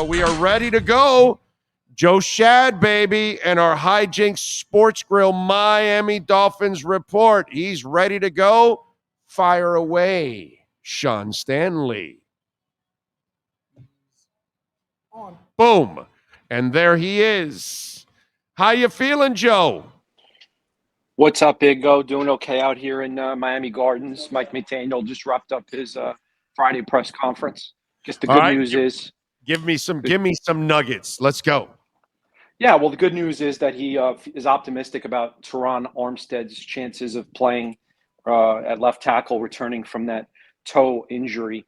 we are ready to go. Joe Schad, baby, and our Hijinks Sports Grill Miami Dolphins report. He's ready to go. Fire away, Sean Stanley. On. Boom. And there he is. How you feeling, Joe? What's up, Big O? Doing okay out here in Miami Gardens. Mike McDaniel just wrapped up his Friday press conference. Guess the good news is give me some nuggets. Let's go. Yeah, well, the good news is that he is optimistic about Teron Armstead's chances of playing at left tackle, returning from that toe injury.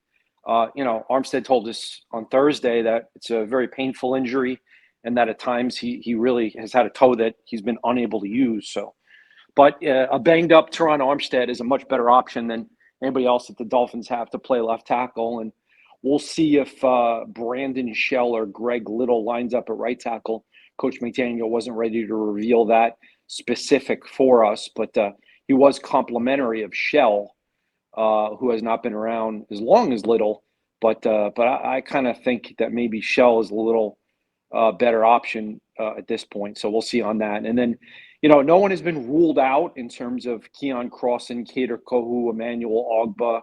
Armstead told us on Thursday that it's a very painful injury and that at times he really has had a toe that he's been unable to use. But a banged-up Teron Armstead is a much better option than anybody else that the Dolphins have to play left tackle. And we'll see if Brandon Shell or Greg Little lines up at right tackle. Coach McDaniel wasn't ready to reveal that specific for us, but he was complimentary of Shell, who has not been around as long as Little. But I kind of think that maybe Shell is a little better option at this point. So we'll see on that. And then, no one has been ruled out in terms of Keon Crossan, Kader Kohu, Emmanuel Ogba.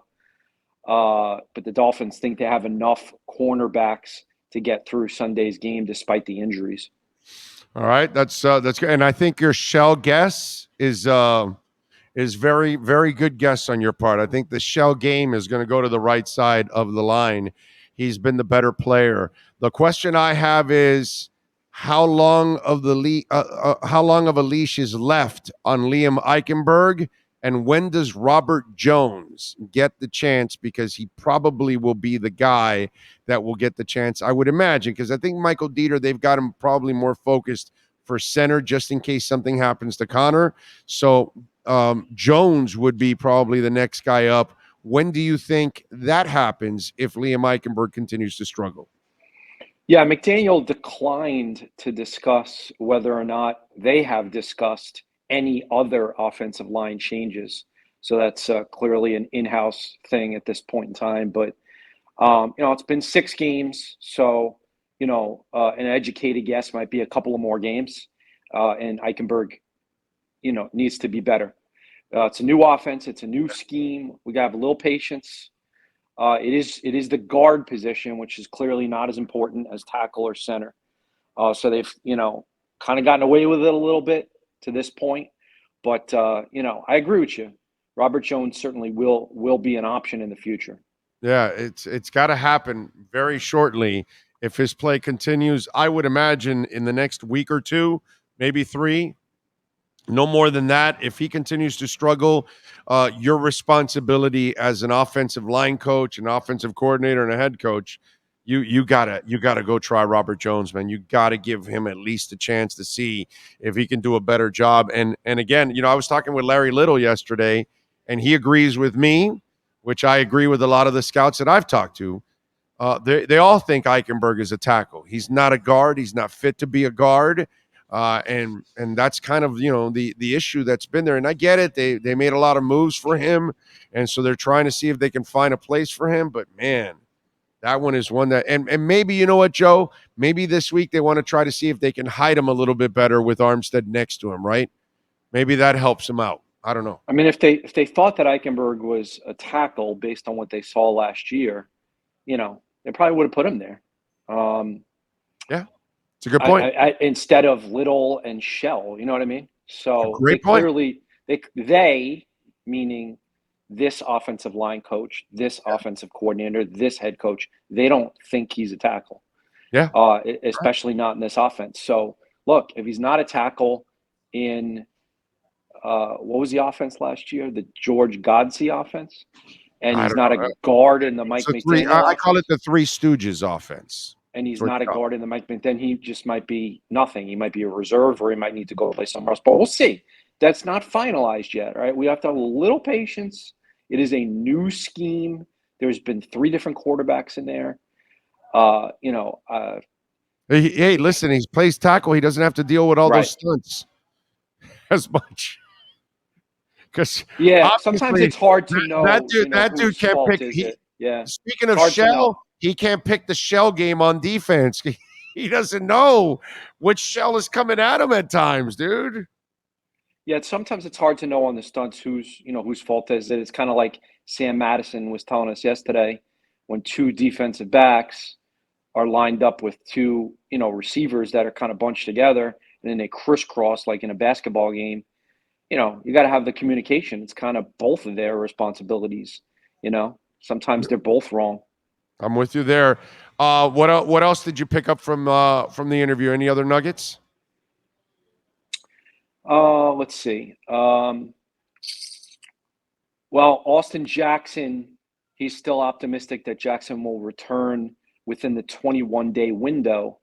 But the Dolphins think they have enough cornerbacks to get through Sunday's game despite the injuries. All right, that's good. And I think your Shell guess is very, very good guess on your part. I think the Shell game is going to go to the right side of the line. He's been the better player. The question I have is how long of a leash is left on Liam Eichenberg, and when does Robert Jones get the chance? Because he probably will be the guy that will get the chance, I would imagine, because I think Michael Dieter, they've got him probably more focused for center just in case something happens to Connor. So Jones would be probably the next guy up. When do you think that happens if Liam Eichenberg continues to struggle? Yeah, McDaniel declined to discuss whether or not they have discussed any other offensive line changes. So that's clearly an in-house thing at this point in time. But, it's been 6 games. So, an educated guess might be a couple of more games. And Eichenberg, needs to be better. It's a new offense. It's a new scheme. We got to have a little patience. It is the guard position, which is clearly not as important as tackle or center. So they've, kind of gotten away with it a little bit to this point. But, I agree with you. Robert Jones certainly will be an option in the future. Yeah, it's got to happen very shortly. If his play continues, I would imagine in the next week or 2, maybe 3, no more than that. If he continues to struggle, your responsibility as an offensive line coach, an offensive coordinator, and a head coach, you gotta go try Robert Jones, man. You gotta give him at least a chance to see if he can do a better job. And again, I was talking with Larry Little yesterday, and he agrees with me, which I agree with a lot of the scouts that I've talked to. They all think Eichenberg is a tackle. He's not a guard. He's not fit to be a guard. And that's kind of, the issue that's been there. And I get it. They made a lot of moves for him. And so they're trying to see if they can find a place for him. But, man, that one is one that – and maybe, you know what, Joe? Maybe this week they want to try to see if they can hide him a little bit better with Armstead next to him, right? Maybe that helps him out. I don't know. I mean, if they thought that Eichenberg was a tackle based on what they saw last year, they probably would have put him there. Yeah. It's a good point. Instead of Little and Shell, you know what I mean? So Great point. Clearly, they meaning this offensive line coach, this offensive coordinator, this head coach, they don't think he's a tackle. Yeah. Especially not in this offense. So look, if he's not a tackle in what was the offense last year? The George Godsey offense, and he's not a guard in the Mike McDaniel. I call it the Three Stooges offense. And he's not a guard in the Mike, then he just might be nothing. He might be a reserve, or he might need to go play somewhere else. But we'll see. That's not finalized yet, right? We have to have a little patience. It is a new scheme. There's been 3 different quarterbacks in there. Hey, listen, he plays tackle. He doesn't have to deal with all those stunts as much. Because sometimes it's hard to know. That dude can't pick. Yeah. Speaking of Shell, he can't pick the shell game on defense. He doesn't know which shell is coming at him at times, dude. Yeah, sometimes it's hard to know on the stunts whose fault is it. It's kind of like Sam Madison was telling us yesterday when two defensive backs are lined up with two, receivers that are kind of bunched together and then they crisscross like in a basketball game. You got to have the communication. It's kind of both of their responsibilities, Sometimes they're both wrong. I'm with you there. What else did you pick up from the interview? Any other nuggets? Let's see. Well, Austin Jackson, he's still optimistic that Jackson will return within the 21-day window.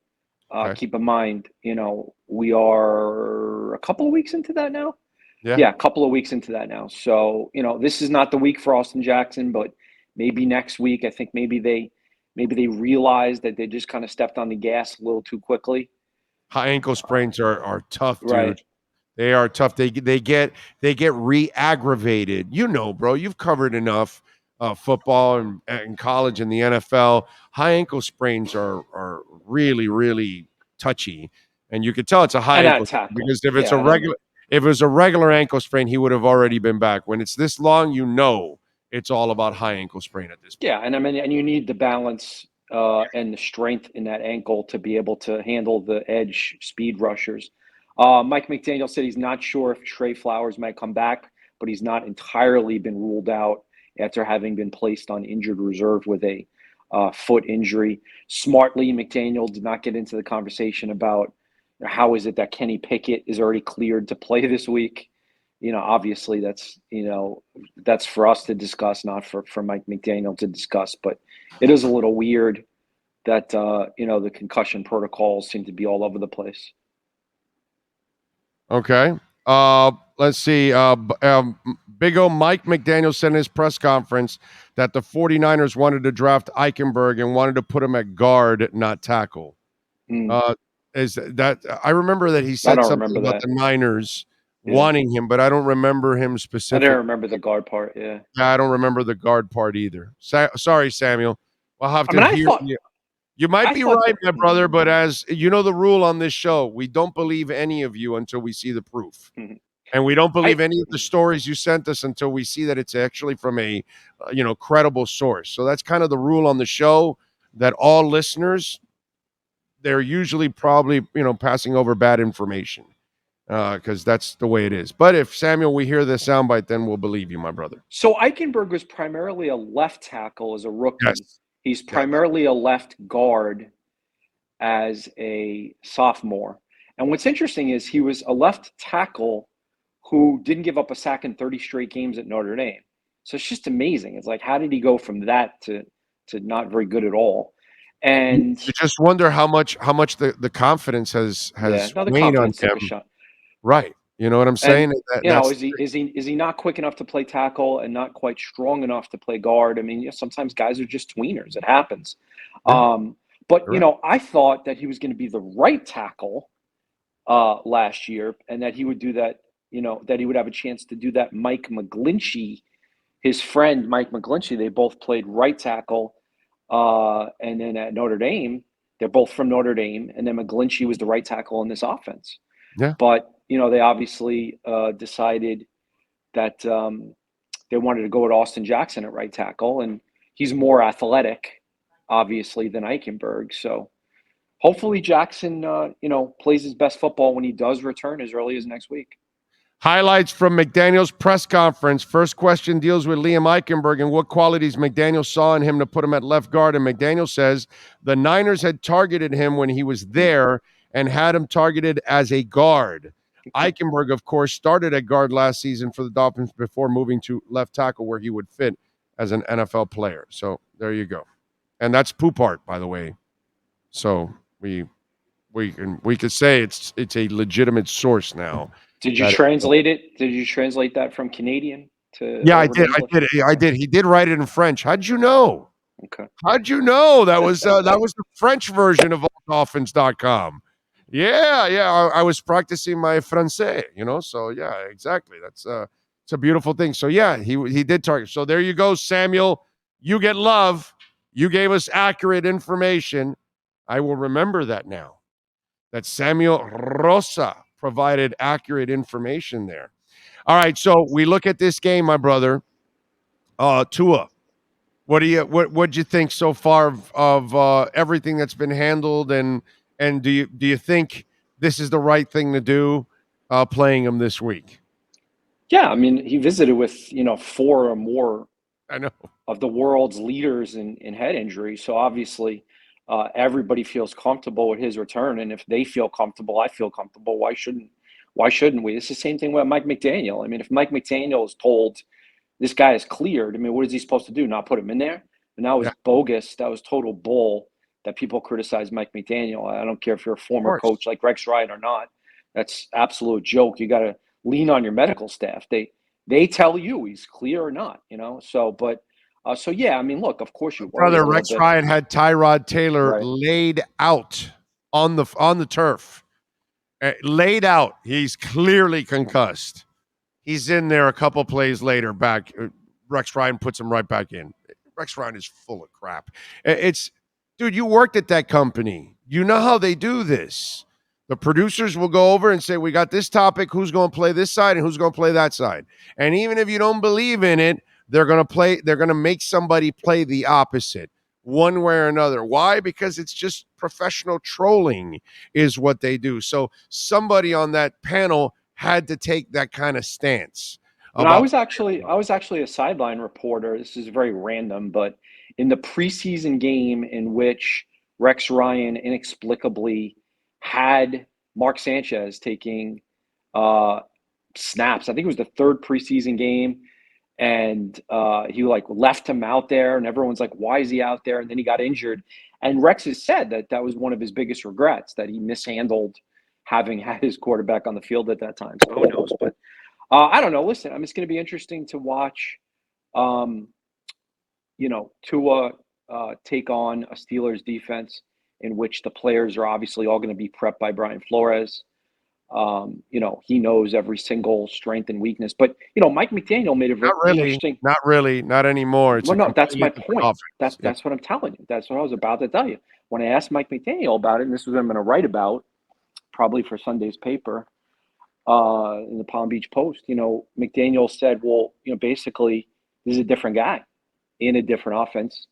Okay. Keep in mind, we are a couple of weeks into that now. Yeah. A couple of weeks into that now. So, this is not the week for Austin Jackson, but maybe next week. I think maybe they realized that they just kind of stepped on the gas a little too quickly. High ankle sprains are tough, dude. Right. They are tough. They get re-aggravated. Bro, you've covered enough football and college and the NFL. High ankle sprains are really, really touchy, and you could tell it's a high And ankle that sprain tackle. because if it was a regular ankle sprain, he would have already been back. When it's this long, it's all about high ankle sprain at this point. Yeah, and I mean, and you need the balance and the strength in that ankle to be able to handle the edge speed rushers. Mike McDaniel said he's not sure if Trey Flowers might come back, but he's not entirely been ruled out after having been placed on injured reserve with a foot injury. Smartly, McDaniel did not get into the conversation about how is it that Kenny Pickett is already cleared to play this week. Obviously that's for us to discuss, not for Mike McDaniel to discuss. But it is a little weird that the concussion protocols seem to be all over the place. Okay. Let's see. Big O Mike McDaniel said in his press conference that the 49ers wanted to draft Eichenberg and wanted to put him at guard, not tackle. Is that I remember that he said something about the Niners wanting him, but I don't remember him specifically. I don't remember the guard part. Yeah, I don't remember the guard part either. Sorry, Samuel. We'll have to hear you. You might be right, my brother, but as you know the rule on this show, we don't believe any of you until we see the proof. And we don't believe any of the stories you sent us until we see that it's actually from a credible source. So that's kind of the rule on the show, that all listeners, they're usually probably passing over bad information because that's the way it is. But if Samuel, we hear the soundbite, then we'll believe you, my brother. So Eichenberg was primarily a left tackle as a rookie. Yes. He's primarily a left guard as a sophomore. And what's interesting is he was a left tackle who didn't give up a sack in 30 straight games at Notre Dame. So it's just amazing. It's like, how did he go from that to not very good at all? And you just wonder how much the confidence has waned on him. Right. You know what I'm saying? Is he not quick enough to play tackle and not quite strong enough to play guard? I mean, sometimes guys are just tweeners. It happens. Yeah. But I thought that he was going to be the right tackle last year, and that he would do that. That he would have a chance to do that. Mike McGlinchey, his friend Mike McGlinchey, they both played right tackle, and then at Notre Dame, they're both from Notre Dame, and then McGlinchey was the right tackle in this offense. Yeah. But they obviously decided that they wanted to go with Austin Jackson at right tackle, and he's more athletic, obviously, than Eichenberg. So hopefully Jackson, plays his best football when he does return as early as next week. Highlights from McDaniel's press conference. First question deals with Liam Eichenberg and what qualities McDaniel saw in him to put him at left guard. And McDaniel says the Niners had targeted him when he was there and had him targeted as a guard. Eichenberg, of course, started at guard last season for the Dolphins before moving to left tackle, where he would fit as an NFL player. So there you go. And that's poop art, by the way. So we could say it's a legitimate source now. Did you translate it? Did you translate that from Canadian to? Yeah, I did. He did write it in French. How'd you know? Okay. How'd you know? That was the French version of Dolphins.com. Yeah. I was practicing my Francais, So yeah, exactly. That's it's a beautiful thing. So yeah, he did target. So there you go, Samuel. You get love. You gave us accurate information. I will remember that now. That Samuel Rosa provided accurate information there. All right, so we look at this game, my brother. Tua, what'd you think so far of everything that's been handled, and do you think this is the right thing to do, playing him this week? Yeah, I mean, he visited with, four or more I know. of the world's leaders in head injury. So obviously, everybody feels comfortable with his return, and if they feel comfortable, I feel comfortable. Why shouldn't we? It's the same thing with Mike McDaniel. I mean, if Mike McDaniel is told this guy is cleared, I mean, what is he supposed to do? Not put him in there? And that was Yeah, bogus. That was total bull that people criticize Mike McDaniel. I don't care if you're a of former course. coach like Rex Ryan or not. That's absolute joke. You got to lean on your medical staff. They tell you he's clear or not. So yeah, I mean, look, of course you worry a Brother, little Rex bit, Ryan had Tyrod Taylor right? laid out on the turf. Laid out. He's clearly concussed. He's in there a couple plays later. Back, Rex Ryan puts him right back in. Rex Ryan is full of crap. It's, dude, you worked at that company. You know how they do this. The producers will go over and say, "We got this topic. Who's going to play this side and who's going to play that side?" And even if you don't believe in it, they're going to play. They're going to make somebody play the opposite, one way or another. Why? Because it's just professional trolling is what they do. So somebody on that panel had to take that kind of stance And I about. was actually I was actually a sideline reporter. This is very random, but in the preseason game in which Rex Ryan inexplicably had Mark Sanchez taking uh, snaps, I think it was the third preseason game, and he like left him out there, and everyone's like, "Why is he out there?" And then he got injured, and Rex has said that that was one of his biggest regrets that he mishandled having had his quarterback on the field at that time. So who knows? But I don't know. Listen, I mean, it's going to be interesting to watch, um, Tua take on a Steelers defense in which the players are obviously all going to be prepped by Brian Flores. He knows every single strength and weakness. But Mike McDaniel made a very Not really, interesting. not really, not anymore. It's a Well, no, that's completely my different point. offense. Yeah. That's what I'm telling you. That's what I was about to tell you. When I asked Mike McDaniel about it, and this was what I'm going to write about probably for Sunday's paper, in the Palm Beach Post, McDaniel said, well, basically, this is a different guy in a different offense.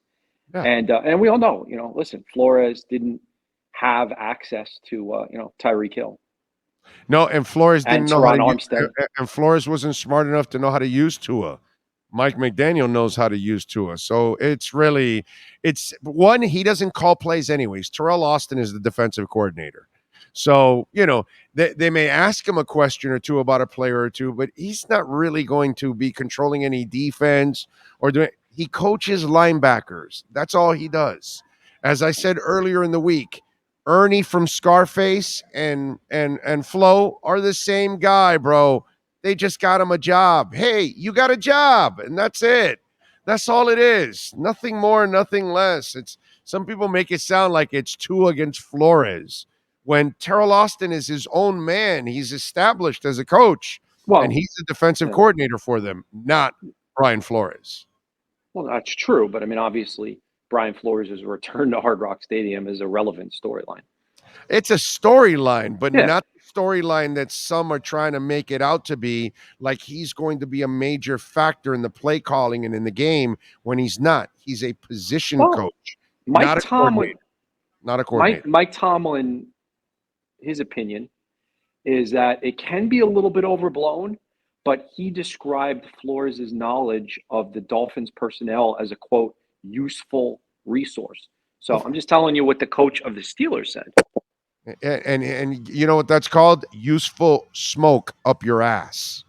Yeah. And we all know, listen, Flores didn't have access to, Tyreek Hill No, and Flores and didn't know how Teron to use, Armstead. and Flores wasn't smart enough to know how to use Tua. Mike McDaniel knows how to use Tua. So it's one, he doesn't call plays anyways. Terrell Austin is the defensive coordinator. So, they may ask him a question or two about a player or two, but he's not really going to be controlling any defense or doing. He coaches linebackers. That's all he does. As I said earlier in the week, Ernie from Scarface and Flo are the same guy, bro. They just got him a job. Hey, you got a job, and that's it. That's all it is. Nothing more, nothing less. It's some people make it sound like it's two against Flores. When Terrell Austin is his own man, he's established as a coach, and Well, he's the defensive yeah, coordinator for them, not Brian Flores. well, that's true. But I mean, obviously, Brian Flores' return to Hard Rock Stadium is a relevant storyline. It's a storyline, but Yeah. not the storyline that some are trying to make it out to be, like he's going to be a major factor in the play calling and in the game when he's not. He's a position Well, coach, not Mike a coordinator. Tomlin, Not a Mike coordinator. Mike Tomlin, his opinion is that it can be a little bit overblown, but he described Flores' knowledge of the Dolphins personnel as a quote, useful resource. So Of I'm just telling you what the coach of the Steelers said. and you know what that's called? Useful smoke up your ass.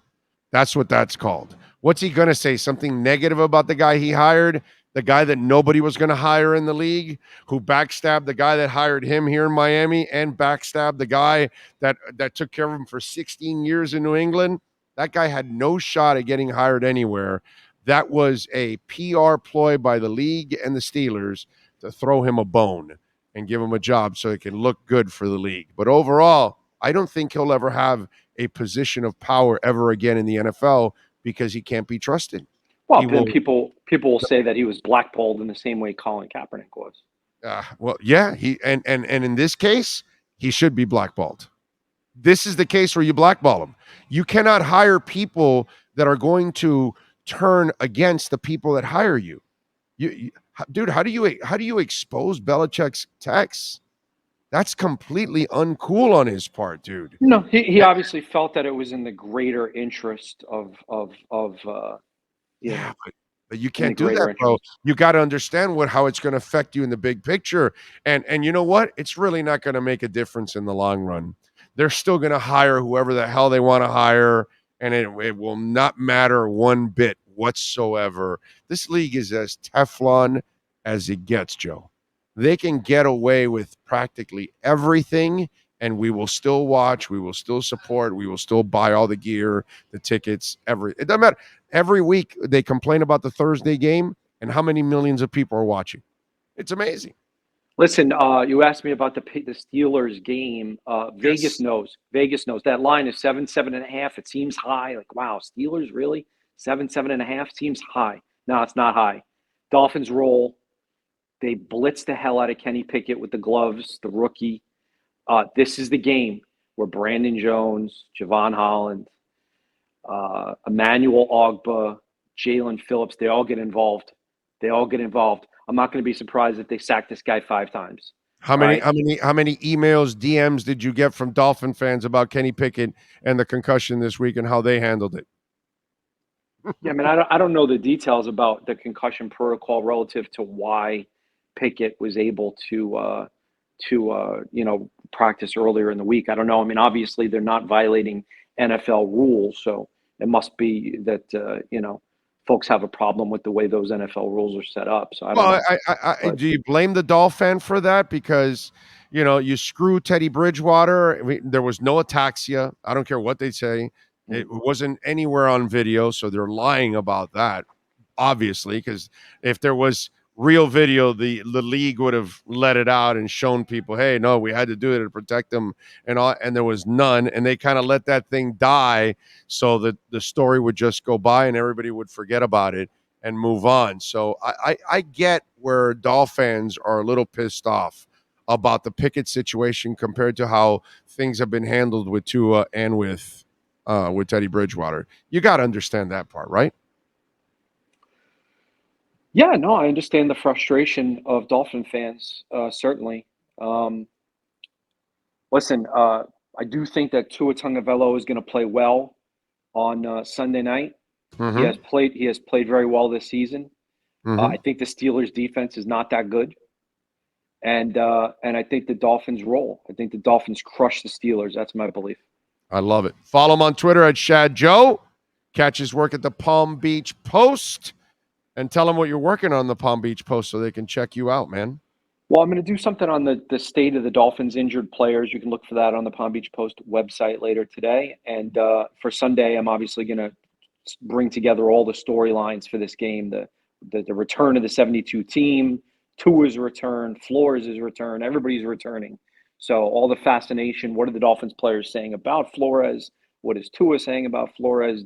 That's what that's called. What's he going to say? Something negative about the guy he hired? The guy that nobody was going to hire in the league, who backstabbed the guy that hired him here in Miami and backstabbed the guy that took care of him for 16 years in New England? That guy had no shot at getting hired anywhere. That was a PR ploy by the league and the Steelers to throw him a bone and give him a job so it can look good for the league. But overall, I don't think he'll ever have a position of power ever again in the NFL because he can't be trusted. Well, He then will. people will say that he was blackballed in the same way Colin Kaepernick was. Well, yeah. He and in this case, he should be blackballed. This is the case where you blackball him. You cannot hire people that are going to turn against the people that hire you. Dude, how do you expose Belichick's texts? That's completely uncool on his part, dude. No, he Eh, obviously felt that it was in the greater interest of you Yeah, know, but you in the can't do greater that, bro. interest. You got to understand how it's going to affect you in the big picture. And you know what? It's really not going to make a difference in the long run. They're still going to hire whoever the hell they want to hire, and it will not matter one bit whatsoever. This league is as Teflon as it gets, Joe. They can get away with practically everything, and we will still watch, we will still support, we will still buy all the gear, the tickets, it doesn't matter. Every week they complain about the Thursday game and how many millions of people are watching. It's amazing. Listen, you asked me about the Steelers game. Vegas Yes. knows. Vegas knows that line is 7.5. It seems high. Like, wow, Steelers really 7.5 seems high. No, it's not high. Dolphins roll. They blitz the hell out of Kenny Pickett with the gloves, the rookie. This is the game where Brandon Jones, Javon Holland, Emmanuel Ogba, Jalen Phillips, they all get involved. They all get involved. I'm not going to be surprised if they sack this guy 5 times. How All many right. how many how many emails, DMs did you get from Dolphin fans about Kenny Pickett and the concussion this week and how they handled it? Yeah, I mean, I don't know the details about the concussion protocol relative to why Pickett was able to practice earlier in the week. I don't know. I mean, obviously they're not violating NFL rules, so it must be that folks have a problem with the way those NFL rules are set up. So I don't Well, know, but do you blame the Dolphin for that? Because you screw Teddy Bridgewater. I mean, there was no ataxia. I don't care what they say. It wasn't anywhere on video, so they're lying about that. Obviously, because if there was real video, the league would have let it out and shown people, hey, no, we had to do it to protect them, and all, and there was none, and they kind of let that thing die so that the story would just go by and everybody would forget about it and move on. So I get where Dolphins are a little pissed off about the Pickett situation compared to how things have been handled with Tua and with Teddy Bridgewater. You got to understand that part, right? yeah, no, I understand the frustration of Dolphin fans. Certainly. Um, Listen, I do think that Tua Tagovailoa is going to play well on Sunday night. He Mm-hmm. has played. He has played very well this season. Mm-hmm. I think the Steelers' defense is not that good, and I think the Dolphins roll. I think the Dolphins crush the Steelers. That's my belief. I love it. Follow him on Twitter at Shad Joe. Catch his work at the Palm Beach Post and tell him what you're working on the Palm Beach Post so they can check you out, man. Well, I'm going to do something on the state of the Dolphins' injured players. You can look for that on the Palm Beach Post website later today. And for Sunday, I'm obviously going to bring together all the storylines for this game: the return of the 72 team, Tua's return, Flores' return, everybody's returning. So all the fascination. What are the Dolphins players saying about Flores? What is Tua saying about Flores?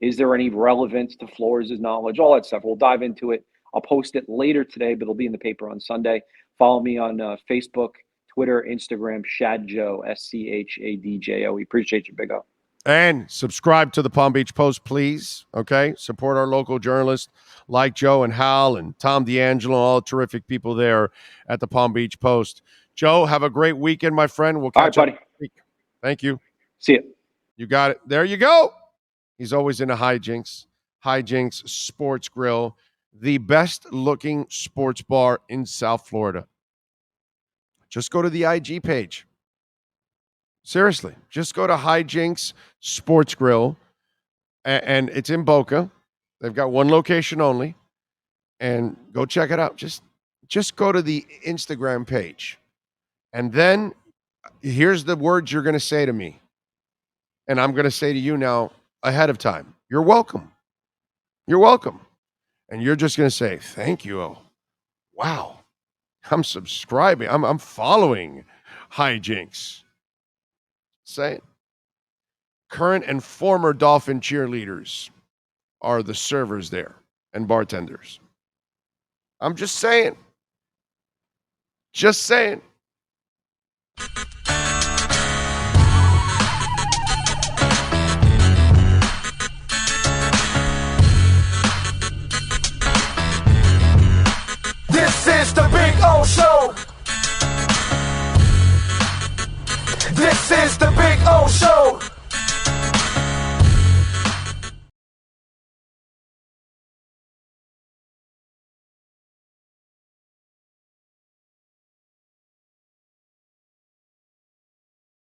Is there any relevance to Flores' knowledge? All that stuff. We'll dive into it. I'll post it later today, but it'll be in the paper on Sunday. Follow me on Facebook, Twitter, Instagram, Shadjo, Schadjo. We appreciate you, Big O. And subscribe to the Palm Beach Post, please. Okay. Support our local journalists like Joe and Hal and Tom D'Angelo, all the terrific people there at the Palm Beach Post. Joe, have a great weekend, my friend. We'll All right, catch up buddy. next week. Thank you. See you. You got it. There you go. He's always in a Hijinks. Hijinks Sports Grill, the best looking sports bar in South Florida. Just go to the IG page. Seriously, just go to Hijinks Sports Grill, and it's in Boca. They've got one location only, and go check it out. Just go to the Instagram page, and then here's the words you're going to say to me, and I'm going to say to you now ahead of time. You're welcome. You're welcome. And you're just going to say, thank you. Oh, wow. I'm subscribing. I'm following Hijinks. Say it. Current and former Dolphin cheerleaders are the servers there. and bartenders. I'm just saying. Just saying. This is the Big O Show. This is the Big O Show.